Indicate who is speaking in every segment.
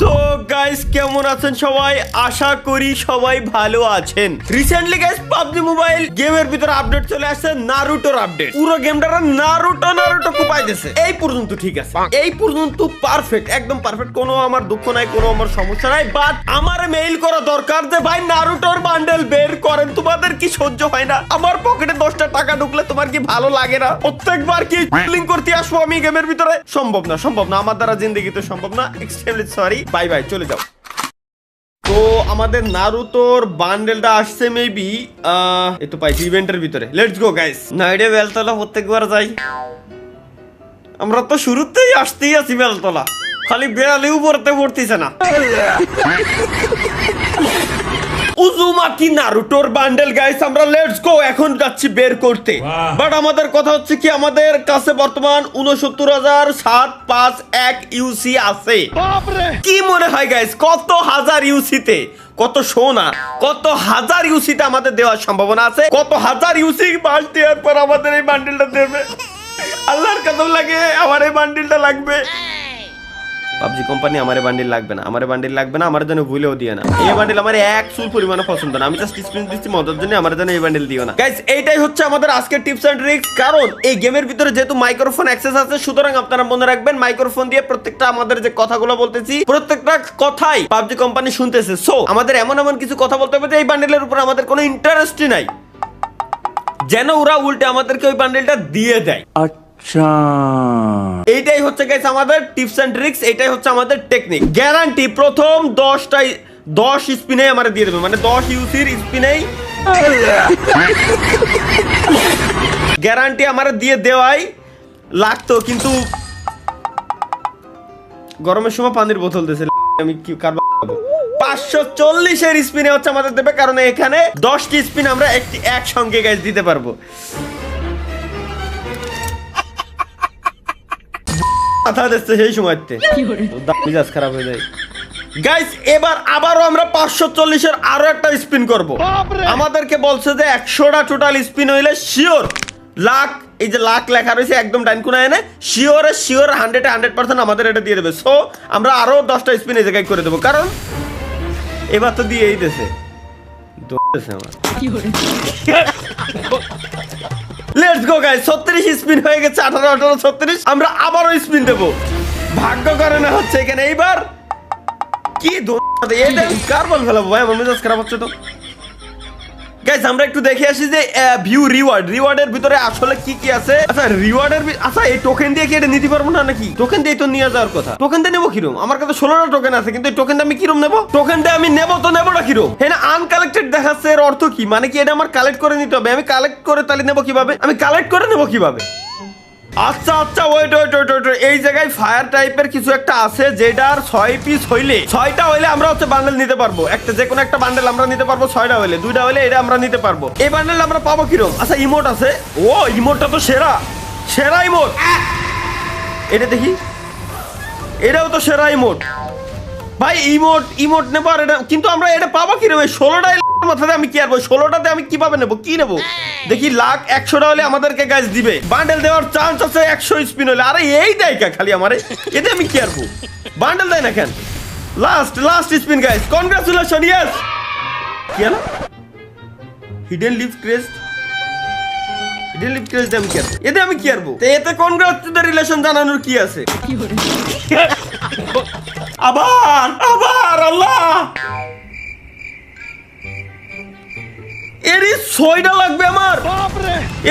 Speaker 1: So guys কেমন আছেন সবাই? আশা করি সবাই ভালো আছেন। রিসেন্টলি গাইস পাবজি মোবাইল গেমের ভিতরে আপডেট চলে আসছে, নারুটোর আপডেট। পুরো গেমটা নারুটো কোপাই দিয়েছে। এই পর্যন্ত ঠিক আছে, এই পর্যন্ত পারফেক্ট, একদম পারফেক্ট। কোনো আমার দুঃখ নাই, কোনো আমার সমস্যা নাই। বাট আমার মেইল করা দরকার যে ভাই নারুটোর বান্ডেল বের করেন। তোমাদের কি সহ্য হয় না? আমার পকেটে 10টা টাকা ঢুকলে তোমার কি ভালো লাগে না? প্রত্যেকবার কি লিংক করতে আসবো আমি গেমের ভিতরে? সম্ভব না, সম্ভব না, আমার দ্বারা জিন্দেগিতে সম্ভব না। এক্সট্রিমলি সরি, বাই বাই, চলে যাও। তো আমাদের নারুতোর বান্ডেলটা আসছে মেবি একটু পাইছি ইভেন্টের ভিতরে। Let's go guys. নাইডে বেলতলা প্রত্যেকবার যাই, আমরা তো শুরুতেই আসতেই আছি বেলতলা, খালি বেড়ালেও পড়তে পড়তেছে না। উজুমাকি নারুটোর বান্ডেল গাইস, আমরা লেটস গো এখন যাচ্ছি বের করতে। বাট আমাদের কথা হচ্ছে কি, আমাদের কাছে বর্তমান 69,751 ইউসি আছে। কি মনে হয় গাইস, কত হাজার ইউসিতে, কত সোনা, কত হাজার ইউসিতে আমাদের দেওয়ার সম্ভাবনা আছে? কত হাজার ইউসি বাস দেওয়ার পর আমাদের এই বান্ডেলটা দেবে? আল্লাহর কসম লাগে আমার এই বান্ডেলটা লাগবে। পাবজি কোম্পানি আমার বান্ডিল লাগবে না, আমার বান্ডিল লাগবে না, আমার জন্য ভুলেও দিও না। এই বান্ডিল আমার এক চুল পরিমাণে পছন্দ না, আমি জাস্ট স্ক্রিন দিচ্ছি মজার জন্য, আমার জন্য এই বান্ডিল দিও না গাইস। এইটাই হচ্ছে আমাদের আজকের টিপস এন্ড ট্রিক্স। কারণ এই গেমের ভিতরে যেহেতু মাইক্রোফোন অ্যাক্সেস আছে, সুতরাং আপনারা মনে রাখবেন মাইক্রোফোন দিয়ে প্রত্যেকটা আমাদের যে কথাগুলো বলতেছি, প্রত্যেকটা কথাই পাবজি কোম্পানি শুনতেছে। সো আমাদের এমন এমন কিছু কথা বলতে হবে যে এই বান্ডিলের উপর আমাদের কোনো ইন্টারেস্টই নাই, যেন ওরা উল্টে আমাদেরকে ওই বান্ডিলটা দিয়ে দেয়। এইটাই হচ্ছে গাইস আমাদের টিপস এন্ড ট্রিক্স, এইটাই হচ্ছে আমাদের টেকনিক। গ্যারান্টি প্রথম 10 স্পিনে আমারে দিয়ে দেবে, মানে 10 ইউসির স্পিনেই গ্যারান্টি আমারে দিয়ে দেওয়াই লাগতো। কিন্তু গরমের সময় পানির বোতল দিয়েছে, আমি কি কারবার 540 এর স্পিনে হচ্ছে আমাদের দেবে, কারণ এখানে 10টি স্পিন আমরা একসঙ্গে গাইস দিতে পারবো। সেই সময়তে মিজাজ খারাপ হয়ে যায় গাইস। এবার আবারও আমরা 540 এর আরো একটা স্পিন করব। আমাদেরকে বলছে যে 100টা টোটাল স্পিন হইলে শিওর লাখ, এই যে লাখ লেখা রয়েছে একদম ডান কোনায় এনে, শিওর 100% আমাদের এটা দিয়ে দেবে। সো আমরা আরো 10টা স্পিন এই জায়গায় করে দেবো, কারণ এবার তো দিয়েই দিয়েছে আমার। লেটস গো গাইস, 36 স্পিন হয়ে গেছে, 18 36। আমরা আবারও স্পিন দেবো, ভাগ্য করে না হচ্ছে এখানে। এইবার কি কার্বন ফেলাবো ভাই, আমার মেজাজ খারাপ হচ্ছে তো গাইস। আমরা একটু দেখে আসি যে ভিউ রিওয়ার্ডের ভিতরে আসলে কি কি আছে। আচ্ছা রিওয়ার্ডের, আচ্ছা এই টোকেন দিয়ে কি এটা নিতে পারবো না নাকি? টোকেন দিয়ে তো নিয়ে যাওয়ার কথা। টোকেন দিয়ে নেবো কিরম? আমার কাছে 16টা টোকেন আছে, কিন্তু এই টোকেন দিয়ে আমি কিরম নেবো? টোকেন দিয়ে আমি নেবো তো নেবো না কিরম? হ্যাঁ, আনকালেক্টেড দেখাচ্ছে, এর অর্থ কি? মানে কি এটা আমার কালেক্ট করে নিতে হবে? আমি কালেক্ট করে তাহলে নেবো কিভাবে? আমি কালেক্ট করে নেবো কিভাবে? আচ্ছা ওয়েট, এই জায়গায় ফায়ার টাইপের কিছু একটা আছে, যেটার 6 পিস হইলে, 6টা হইলে আমরা হচ্ছে বান্ডেল নিতে পারবো। একটা যে কোনো একটা বান্ডেল আমরা নিতে পারবো, 6টা হইলে, 2টা হইলে এটা আমরা নিতে পারবো। এই বান্ডেল আমরা পাবো কিরম? আচ্ছা ইমোট আছে, ও ইমোটটা তো সেরা ইমোট, এটা দেখি, এটাও তো সেরা ইমোট ভাই। ইমোট নেবো, আর এটা কিন্তু আমরা এটা পাবো কিরম? 16টা মাথাতে আমি কি আরবো? 16টাতে আমি কিভাবে নেবো, কি নেবো দেখি? লাখ 100টা হলে আমাদেরকে গাইস দিবে, বান্ডেল দেওয়ার চান্স আছে 100 স্পিন হলে। আরে এই দেয় খালি আমারে, এতে আমি কি আরবো? বান্ডেল দেয় না কেন? Last spin guys, congratulation, yes. কি হলো? হিডেন লিফ ক্রেস্ট আমি কি আরবো? এতে আমি কি আরবো? এতে কনগ্রাচুলেশন জানানোর কি আছে? আবার আল্লাহ, এরই 6টা লাগবে আমার,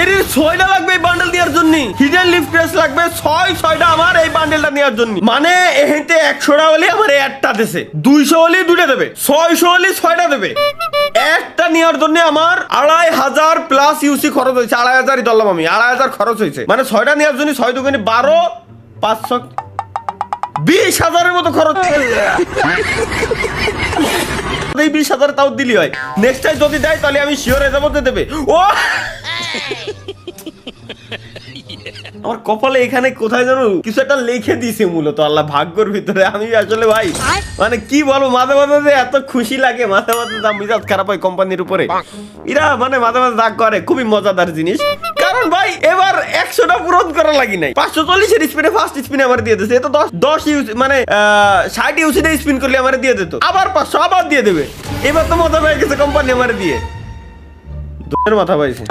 Speaker 1: এরই 6টা লাগবে এই বান্ডেল দেওয়ার জন্য। হিডেন লিফ ক্রেস্ট লাগবে 6টা আমার এই বান্ডেলটা নেওয়ার জন্য। মানে এখানে 100টা হলে আমার একটা দেশে, 200 হলে 2টা দেবে, 600 হলে 6টা দেবে। একটা নেওয়ার জন্য আমার 2500 প্লাস ইউসি খরচ হয়েছে। 2500ই ধরলাম আমি, 2500 খরচ হয়েছে। মানে 6টা নেওয়ার জন্য 6 দুগুণে 12, 500, 20,000-এর মতো খরচ। এই 20,000 তাও দিলি হয়। নেক্সট টাইম যদি দেয় তাহলে আমি শিওর হয়ে যাবো দেবে। ও আমার কপালে এখানে কোথায় জানো কিছু একটা লিখে দিয়েছে, মূলত আল্লাহ ভাগ্যর ভিতরে। আমি আসলে ভাই মানে কি বলবো, মাঝে মাঝে এত খুশি লাগে, মাঝে মাঝে মিজাজ খারাপ হয় কোম্পানির উপরে। এরা মানে মাঝে মাঝে রাগ করে, খুবই মজাদার জিনিস। কারণ কারণ ভাই এবার 100টা পূরণ করা লাগি নাই 540 এর স্পিনে ফার্স্ট স্পিনে আমার দিয়ে দিয়েছে, এ তো 10 ইউজ মানে 60 ইউসিতে স্পিন করলে আমার দিয়ে দিত, আবার 500 আবার দিয়ে দেবে। এবার তো মজা পেয়ে গেছে কোম্পানি আমার দিয়ে, দুধের মাথা পাইছে।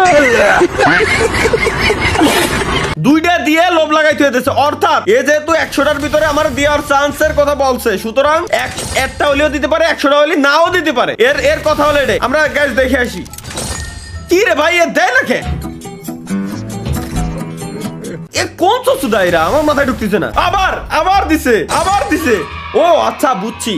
Speaker 1: দুইটা দিয়ে লোভ লাগাইতে হইতেছে, অর্থাৎ এ যেহেতু 100টার ভিতরে আমার দেওয়ার চান্সের কথা বলছে, সুতরাং একটা হলেও দিতে পারে, 100টা হলে নাও দিতে পারে। এর কথা হলো এটাই। আমরা গাইস দেখে আসি কি রে ভাই, এ দেয় না কে? এ কোন সুদাইরা আমার মাথায় ঢুকতেছে না। আবার দিছে। ও আচ্ছা বুঝছি,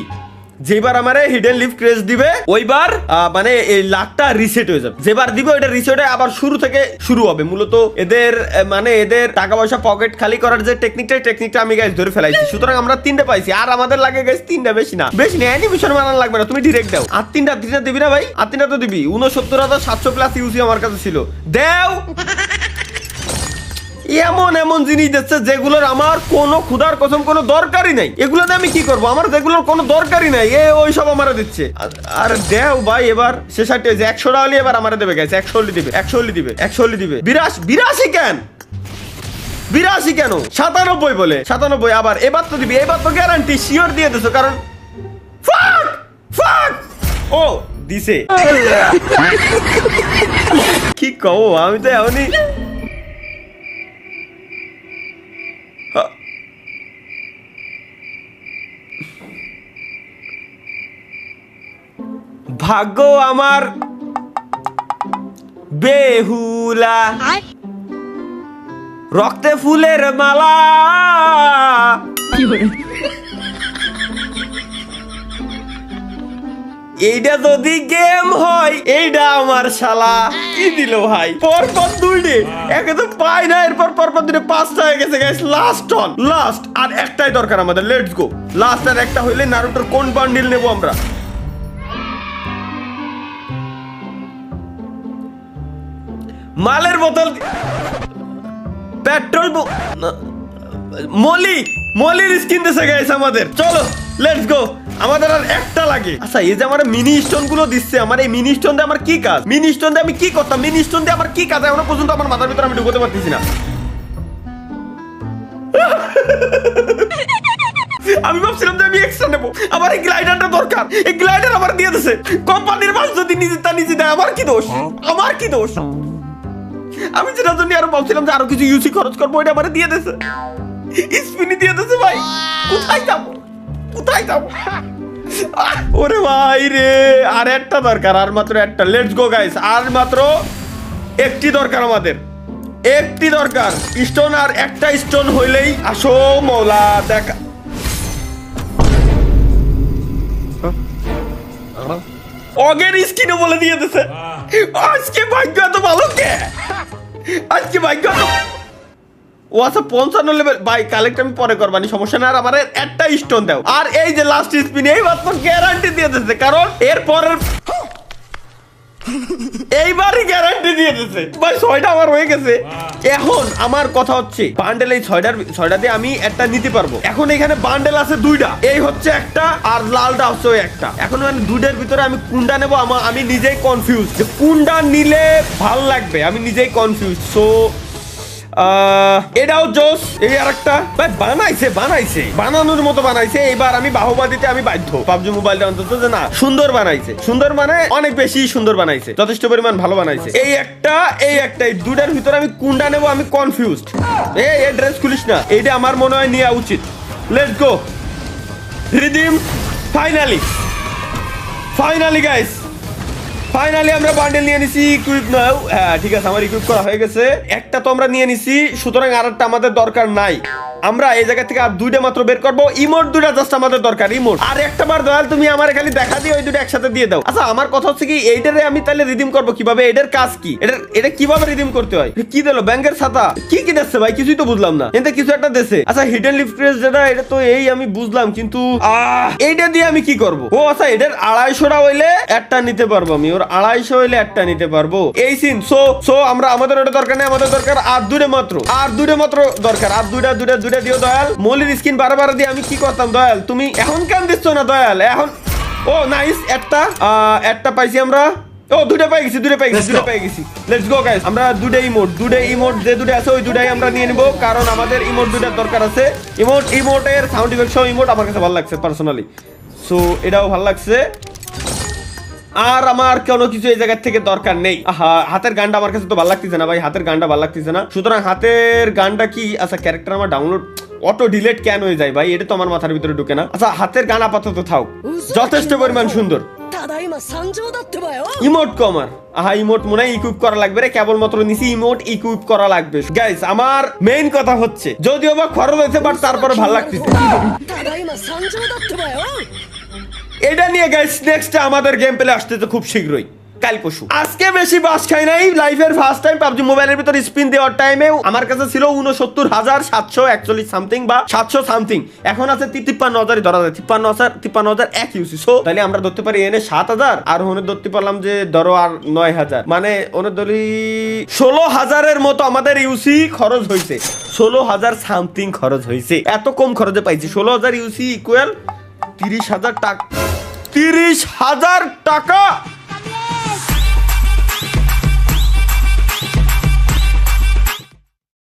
Speaker 1: যেবার আমারে হিডেন লিফ ক্রেজ দিবে ওইবার মানে এই লাখটা রিসেট হয়ে যাবে, যেবার দিবে ওইটা রিসেট হয়ে আবার শুরু থেকে শুরু হবে। মূলত এদের মানে এদের টাকা পয়সা পকেট খালি করার যে টেকনিকটা আমি গাইস ধরে ফেলাইছি। সুতরাং আমরা 3টে পাইছি, আর আমাদের লাগে গাইস 3টা, বেশি না অ্যানিমেশন বানানো লাগবে না, তুমি ডিরেক্ট দাও। আর 3টা দিবি না ভাই? আর 3টা তো দিবি। 69,700 প্লাস ইউসি আমার কাছে ছিল, দাও। এমন জিনিস দিচ্ছে যেগুলোর আমার কোনো খুদার কসম কোনো দরকারই নাই, এগুলোতে আমি কি করবো? আমার যেগুলোর কোনো দরকারই নাই ওই সব আমারে দিচ্ছে। আর দেও ভাই এবার শেষাটি যে 100টা হলে এবার আমারে দেবে গেছে, 100 দিবে 82 কেন 97 বলে 97, আবার এবার তো দিবি, এবার তো গ্যারান্টি শিওর দিয়ে দিছো, কারণ ফাক ও দিছে। কি কও, আমি তো এমনই ভাগ্য আমার বেহুলা, রক্তে ফুলের মালা, এইটা যদি গেম হয় এইটা আমার শালা কি দিল ভাই, পরপর 2টে একে তো পাই না, এরপর পরপর 2টে 5টা হয়ে গেছে গাইস। লাস্ট আর একটাই দরকার আমাদের, লেটস গো। লাস্ট আর একটা হইলে নারুটোর কোন বান্ডিল নেব আমরা? মালের বোতল, পেট্রোল, মলির স্কিন দিছে গাইস আমাদের। চলো লেটস গো, আমাদের আর একটা লাগে। আচ্ছা এই যে আমার মিনি স্টোন গুলো দিচ্ছে, আমার এই মিনি স্টোন দিয়ে আমার কি কাজ? মিনি স্টোন দিয়ে আমি কি করতাম? মিনি স্টোন দিয়ে আমার কি কাজ এখনো পর্যন্ত আমার মাথার ভিতরে আমি ঢুকতে পারতেছি না। আমি ভাবছিলাম যে আমি এক্সট্রা নেবো, আমার এই গ্লাইডারটা দরকার, এই গ্লাইডার আমার দিয়ে দিছে কোম্পানির মাছ, যদি নিজে দেয় আমার কি দোষ? আমি যেটার জন্য আরো ভাবছিলাম যে আরো কিছু ইউসি খরচ করবো, ওইটা আমার দিয়ে দিছে, স্পিনি দিয়ে দিছে ভাই। কোথায় যাবো? ওরে ভাই রে, আর একটা দরকার, আর মাত্র একটা। লেটস গো গাইস, আর মাত্র একটি দরকার আমাদের, একটি দরকার স্টোন, আর একটা স্টোন হইলেই আসো মৌলা দেখা। অগের স্কিনে বলে দিয়ে দিছে। আজকে ভাগ্য এত ভালো কে? আজকে ভাগ্য ও আচ্ছা 55 লেভেল ভাই, কালেক্ট আমি পরে করবানি, সমস্যা না। আর আমার একটা স্টোন দাও, আর এই যে লাস্ট স্পিন এইবার তো গ্যারান্টি দিয়ে দিতেছে, কারণ এর পরের এইবারই গ্যারান্টি দিয়ে দিতেছে ভাই। 6টা আমার হয়ে গেছে। এখন আমার কথা হচ্ছে বান্ডেল এই 6টা দিয়ে আমি একটা নিতে পারবো। এখন এখানে বান্ডেল আছে 2টা, এই হচ্ছে একটা আর লালটা হচ্ছে ওই একটা। এখন মানে 2টার ভিতরে আমি কোনটা নেবো আমি নিজেই কনফিউজ, যে কোনটা নিলে ভাল লাগবে আমি নিজেই কনফিউজ। সো এটাও জোস, এই আর একটা ভাই বানাইছে বানানোর মতো বানাইছে। এইবার আমি বাহবা দিতে আমি বাধ্য, পাবজি মোবাইলটা অন্তত যে না সুন্দর বানাইছে, সুন্দর মানে অনেক বেশি সুন্দর বানাইছে, যথেষ্ট পরিমাণ ভালো বানাইছে। এই একটা এই 2টার ভিতরে আমি কোনটা নেবো আমি কনফিউজড। এই ড্রেস খুলিস না, এইটা আমার মনে হয় নেওয়া উচিত। Let's go, redeem finally guys, finally আমরা বান্ডেল নিয়ে নিছি। ইকুইপ নাও, হ্যাঁ ঠিক আছে, আমার ইকুইপ করা হয়ে গেছে। একটা তো আমরা নিয়ে নিছি, সুতরাং আরেকটা আমাদের দরকার নাই। আমরা এই জায়গা থেকে আর 2টা মাত্র বের করবো। ইমোট 2টা জাস্ট আমাদের দরকার, ইমোট। আর একটা বার দয়াল তুমি আমার খালি দেখা দিয়ে ওই 2টা একসাথে দিয়ে দাও। আচ্ছা আমার কথা হচ্ছে কি, এইটারে আমি তাহলে রিডিম করবো কিভাবে? এটার কাজ কি? এটা কিভাবে রিডিম করতে হয়? কি দিল? ব্যাংকের ছাতা কি দিচ্ছে ভাই? কিছুই তো বুঝলাম না। এতে কিছু একটা দিছে। আচ্ছা হিডেন লিফ ক্রেজ যেটা, এটা তো এই আমি বুঝলাম, কিন্তু এইটা দিয়ে আমি কি করবো? ও আচ্ছা এটার 250টা হইলে একটা নিতে পারবো আমি, ওর 250 হইলে একটা নিতে পারবো, এই সিন। সো আমরা আমাদের ওটা দরকার নেই, আমাদের দরকার আর 2টা মাত্র দরকার। আর 2টা দিও দয়াল। মলির স্কিন বারবার দিয়ে আমি কি করতাম দয়াল? তুমি এখন কেন দিচ্ছ না দয়াল? এখন ও নাইস, একটা পাইছি আমরা। ও দুটো পেয়ে গেছি লেটস গো গাইস আমরা দুটো ইমোট যে দুটো আছে ওই দুটাই আমরা নিয়ে নিব কারণ আমাদের ইমোট দুটার দরকার আছে ইমোটের সাউন্ড ইফেক্ট সহ ইমোট আমার কাছে ভালো লাগছে পার্সোনালি সো এটাও ভালো লাগছে আর আমার কোনো কিছু এই জায়গা থেকে দরকার নেই হাতের গানটা আমার কাছে তো ভালো লাগতেছে না ভাই হাতের গানটা ভালো লাগতেছে না সুতরাং হাতের গানটা কি আচ্ছা ক্যারেক্টার আমার ডাউনলোড অটো ডিলিট কেন হয়ে যায় ভাই এটা তো আমার মাথার ভিতরে ঢুকে না আচ্ছা হাতের গান আপাতত থাক যথেষ্ট পরিমাণ সুন্দর ইমোট কো আমার ইমোট মনে হয় ইকুইপ করা লাগবে রে কেবলমাত্র নিছি ইমোট ইকুইপ করা লাগবে গাইস আমার মেইন কথা হচ্ছে যদিও বা খরচ হয়েছে বাট তারপরে ভালো লাগতেছে এটা নিয়ে গাইস নেক্সট আমাদের গেম প্লে আসতেছে খুব শীঘ্রই কাল পরশু আজকে বেশি বাস খাই নাই লাইভের ফার্স্ট টাইম পাবজি মোবাইলের ভিতর স্পিন দেওয়ার টাইমে আমার কাছে ছিল ৬৯,৭৪১ সামথিং বা ৭০০ সামথিং এখন আছে ৫৩,০০০ ধরা যায় ৫৩,০০০ এক ইউসি সো তাহলে আমরা ধরতে পারি এনে ৭,০০০ আর ওনে ধরতে পারলাম যে ধরো আর ৯,০০০ মানে ওনে ধরি ১৬,০০০ মতো আমাদের ইউসি খরচ হয়েছে ১৬,০০০ সামথিং খরচ হয়েছে এত কম খরচে পাইছি ১৬,০০০ ইউসি ইকুয়াল ৩০,০০০ টাকা ৩০,০০০ টাকা